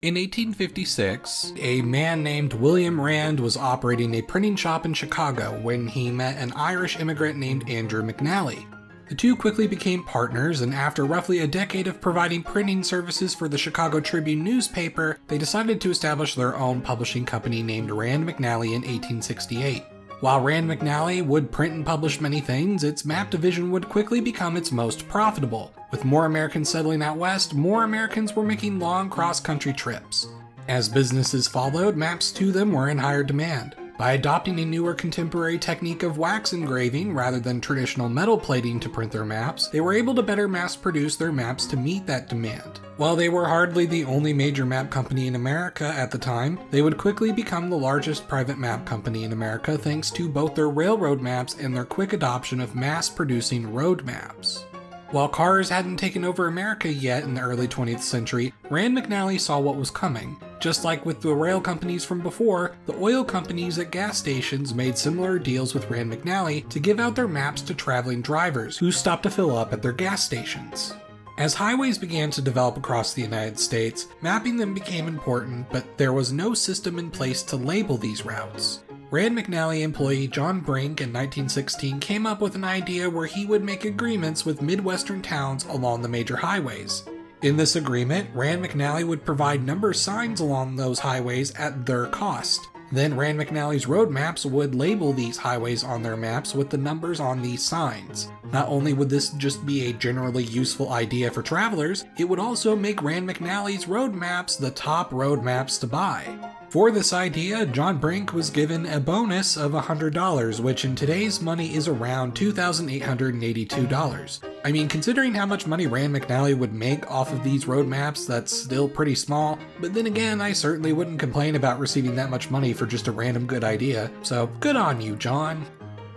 In 1856, a man named William Rand was operating a printing shop in Chicago when he met an Irish immigrant named Andrew McNally. The two quickly became partners, and after roughly a decade of providing printing services for the Chicago Tribune newspaper, they decided to establish their own publishing company named Rand McNally in 1868. While Rand McNally would print and publish many things, its map division would quickly become its most profitable. With more Americans settling out west, more Americans were making long cross-country trips. As businesses followed, maps to them were in higher demand. By adopting a newer contemporary technique of wax engraving rather than traditional metal plating to print their maps, they were able to better mass-produce their maps to meet that demand. While they were hardly the only major map company in America at the time, they would quickly become the largest private map company in America thanks to both their railroad maps and their quick adoption of mass-producing road maps. While cars hadn't taken over America yet in the early 20th century, Rand McNally saw what was coming. Just like with the rail companies from before, the oil companies at gas stations made similar deals with Rand McNally to give out their maps to traveling drivers who stopped to fill up at their gas stations. As highways began to develop across the United States, mapping them became important, but there was no system in place to label these routes. Rand McNally employee John Brink in 1916 came up with an idea where he would make agreements with Midwestern towns along the major highways. In this agreement, Rand McNally would provide number signs along those highways at their cost. Then Rand McNally's road maps would label these highways on their maps with the numbers on these signs. Not only would this just be a generally useful idea for travelers, it would also make Rand McNally's road maps the top road maps to buy. For this idea, John Brink was given a bonus of $100, which in today's money is around $2,882. I mean, considering how much money Rand McNally would make off of these road maps, that's still pretty small, but then again, I certainly wouldn't complain about receiving that much money for just a random good idea, so good on you, John.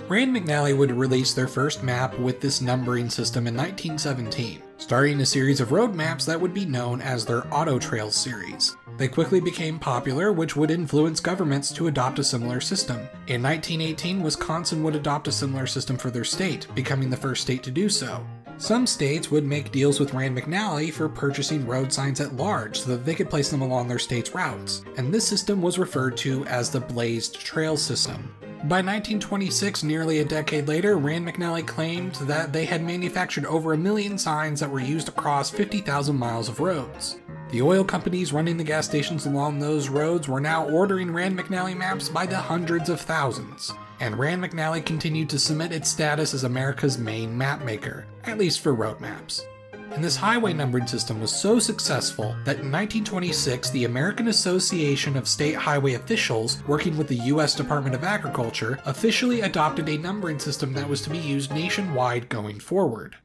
Rand McNally would release their first map with this numbering system in 1917, starting a series of road maps that would be known as their Auto Trails series. They quickly became popular, which would influence governments to adopt a similar system. In 1918, Wisconsin would adopt a similar system for their state, becoming the first state to do so. Some states would make deals with Rand McNally for purchasing road signs at large so that they could place them along their state's routes, and this system was referred to as the Blazed Trail system. By 1926, nearly a decade later, Rand McNally claimed that they had manufactured over 1 million signs that were used across 50,000 miles of roads. The oil companies running the gas stations along those roads were now ordering Rand McNally maps by the hundreds of thousands, and Rand McNally continued to cement its status as America's main map maker, at least for road maps. And this highway numbering system was so successful that in 1926, the American Association of State Highway Officials, working with the U.S. Department of Agriculture, officially adopted a numbering system that was to be used nationwide going forward.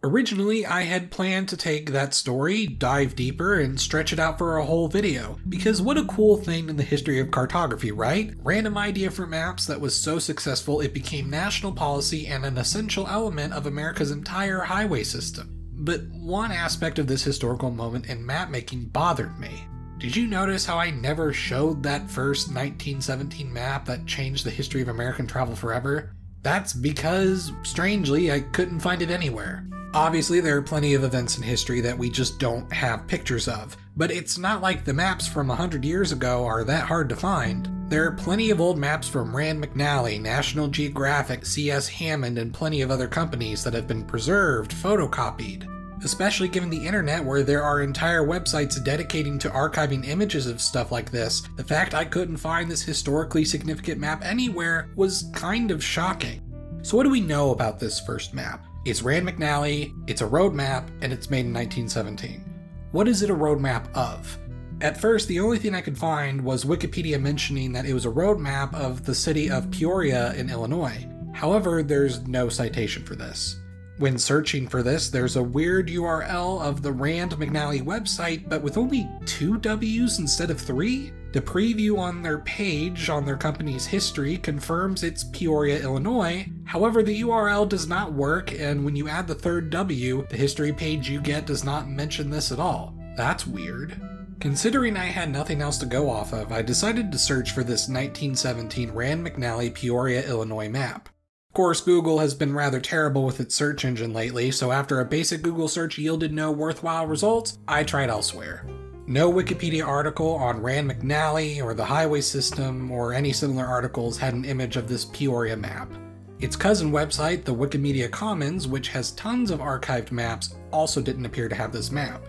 Originally, I had planned to take that story, dive deeper, and stretch it out for a whole video, because what a cool thing in the history of cartography, right? Random idea for maps that was so successful it became national policy and an essential element of America's entire highway system. But one aspect of this historical moment in map making bothered me. Did you notice how I never showed that first 1917 map that changed the history of American travel forever? That's because, strangely, I couldn't find it anywhere. Obviously, there are plenty of events in history that we just don't have pictures of, but it's not like the maps from 100 years ago are that hard to find. There are plenty of old maps from Rand McNally, National Geographic, C.S. Hammond, and plenty of other companies that have been preserved, photocopied. Especially given the internet where there are entire websites dedicating to archiving images of stuff like this, the fact I couldn't find this historically significant map anywhere was kind of shocking. So what do we know about this first map? It's Rand McNally, it's a road map, and it's made in 1917. What is it a road map of? At first, the only thing I could find was Wikipedia mentioning that it was a road map of the city of Peoria in Illinois. However, there's no citation for this. When searching for this, there's a weird URL of the Rand McNally website, but with only 2 W's instead of 3? The preview on their page on their company's history confirms it's Peoria, Illinois. However, the URL does not work, and when you add the 3rd W, the history page you get does not mention this at all. That's weird. Considering I had nothing else to go off of, I decided to search for this 1917 Rand McNally Peoria, Illinois map. Of course, Google has been rather terrible with its search engine lately, so after a basic Google search yielded no worthwhile results, I tried elsewhere. No Wikipedia article on Rand McNally or the highway system or any similar articles had an image of this Peoria map. Its cousin website, the Wikimedia Commons, which has tons of archived maps, also didn't appear to have this map.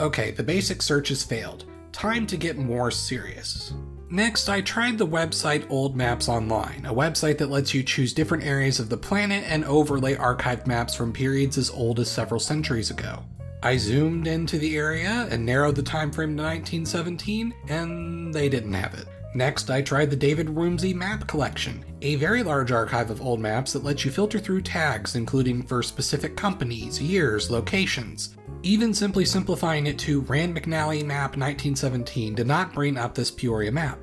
Okay, the basic searches failed. Time to get more serious. Next, I tried the website Old Maps Online, a website that lets you choose different areas of the planet and overlay archived maps from periods as old as several centuries ago. I zoomed into the area and narrowed the time frame to 1917, and they didn't have it. Next, I tried the David Rumsey Map Collection, a very large archive of old maps that lets you filter through tags, including for specific companies, years, locations. Even simply simplifying it to Rand McNally Map 1917 did not bring up this Peoria map.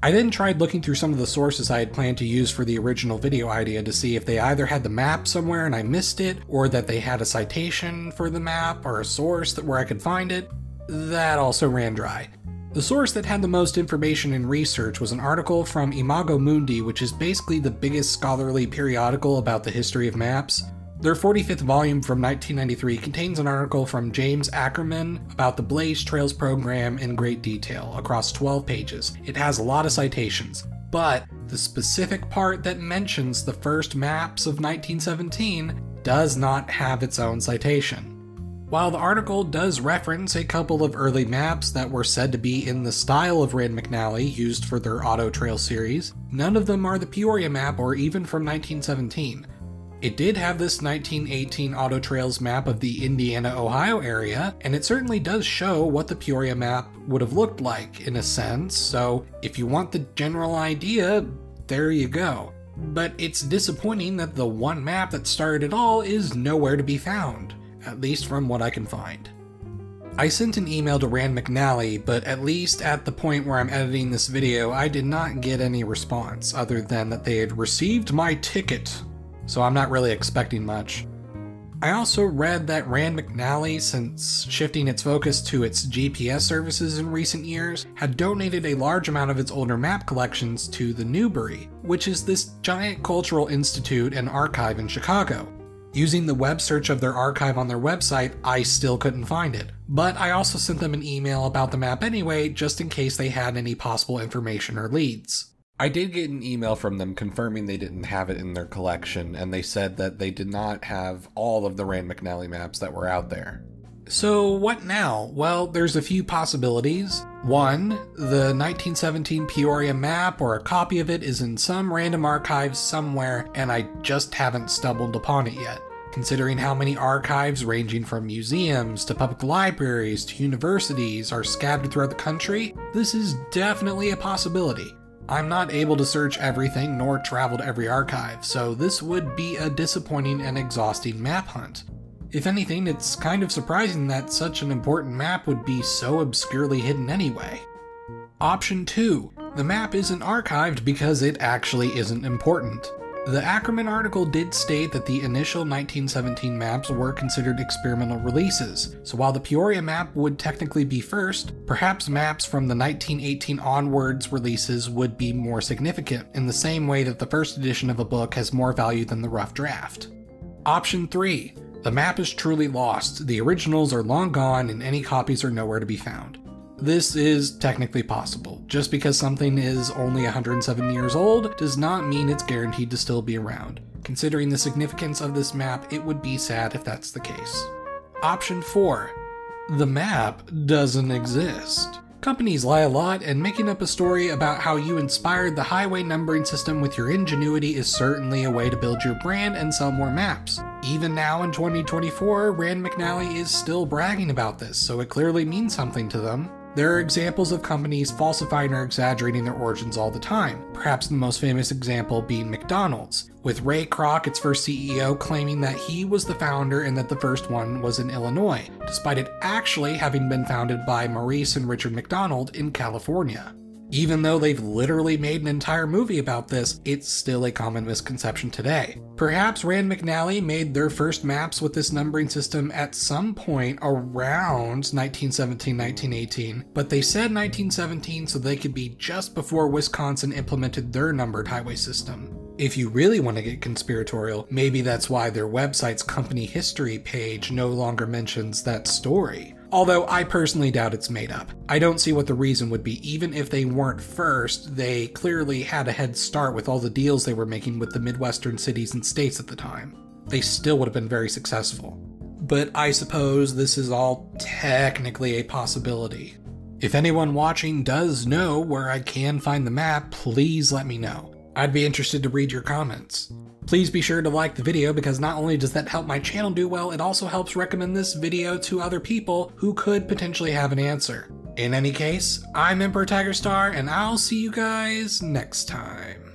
I then tried looking through some of the sources I had planned to use for the original video idea to see if they either had the map somewhere and I missed it, or that they had a citation for the map or a source where I could find it. That also ran dry. The source that had the most information and research was an article from Imago Mundi, which is basically the biggest scholarly periodical about the history of maps. Their 45th volume from 1993 contains an article from James Ackerman about the Blaze Trails program in great detail, across 12 pages. It has a lot of citations, but the specific part that mentions the first maps of 1917 does not have its own citation. While the article does reference a couple of early maps that were said to be in the style of Rand McNally used for their Auto Trail series, none of them are the Peoria map or even from 1917. It did have this 1918 Auto Trails map of the Indiana-Ohio area, and it certainly does show what the Peoria map would have looked like in a sense, so if you want the general idea, there you go. But it's disappointing that the one map that started it all is nowhere to be found, at least from what I can find. I sent an email to Rand McNally, but at least at the point where I'm editing this video, I did not get any response, other than that they had received my ticket. So I'm not really expecting much. I also read that Rand McNally, since shifting its focus to its GPS services in recent years, had donated a large amount of its older map collections to the Newbury, which is this giant cultural institute and archive in Chicago. Using the web search of their archive on their website, I still couldn't find it. But I also sent them an email about the map anyway, just in case they had any possible information or leads. I did get an email from them confirming they didn't have it in their collection, and they said that they did not have all of the Rand McNally maps that were out there. So what now? Well, there's a few possibilities. One, the 1917 Peoria map or a copy of it is in some random archive somewhere, and I just haven't stumbled upon it yet. Considering how many archives ranging from museums to public libraries to universities are scattered throughout the country, this is definitely a possibility. I'm not able to search everything nor travel to every archive, so this would be a disappointing and exhausting map hunt. If anything, it's kind of surprising that such an important map would be so obscurely hidden anyway. Option 2. The map isn't archived because it actually isn't important. The Ackerman article did state that the initial 1917 maps were considered experimental releases, so while the Peoria map would technically be first, perhaps maps from the 1918 onwards releases would be more significant, in the same way that the first edition of a book has more value than the rough draft. Option 3. The map is truly lost, the originals are long gone, and any copies are nowhere to be found. This is technically possible. Just because something is only 107 years old does not mean it's guaranteed to still be around. Considering the significance of this map, it would be sad if that's the case. Option 4. The map doesn't exist. Companies lie a lot, and making up a story about how you inspired the highway numbering system with your ingenuity is certainly a way to build your brand and sell more maps. Even now in 2024, Rand McNally is still bragging about this, so it clearly means something to them. There are examples of companies falsifying or exaggerating their origins all the time, perhaps the most famous example being McDonald's, with Ray Kroc, its first CEO, claiming that he was the founder and that the first one was in Illinois, despite it actually having been founded by Maurice and Richard McDonald in California. Even though they've literally made an entire movie about this, it's still a common misconception today. Perhaps Rand McNally made their first maps with this numbering system at some point around 1917-1918, but they said 1917 so they could be just before Wisconsin implemented their numbered highway system. If you really want to get conspiratorial, maybe that's why their website's company history page no longer mentions that story. although I personally doubt it's made up. I don't see what the reason would be. Even if they weren't first, they clearly had a head start with all the deals they were making with the Midwestern cities and states at the time. They still would have been very successful. But I suppose this is all technically a possibility. If anyone watching does know where I can find the map, please let me know. I'd be interested to read your comments. Please be sure to like the video because not only does that help my channel do well, it also helps recommend this video to other people who could potentially have an answer. In any case, I'm Emperor Tiger Star, and I'll see you guys next time.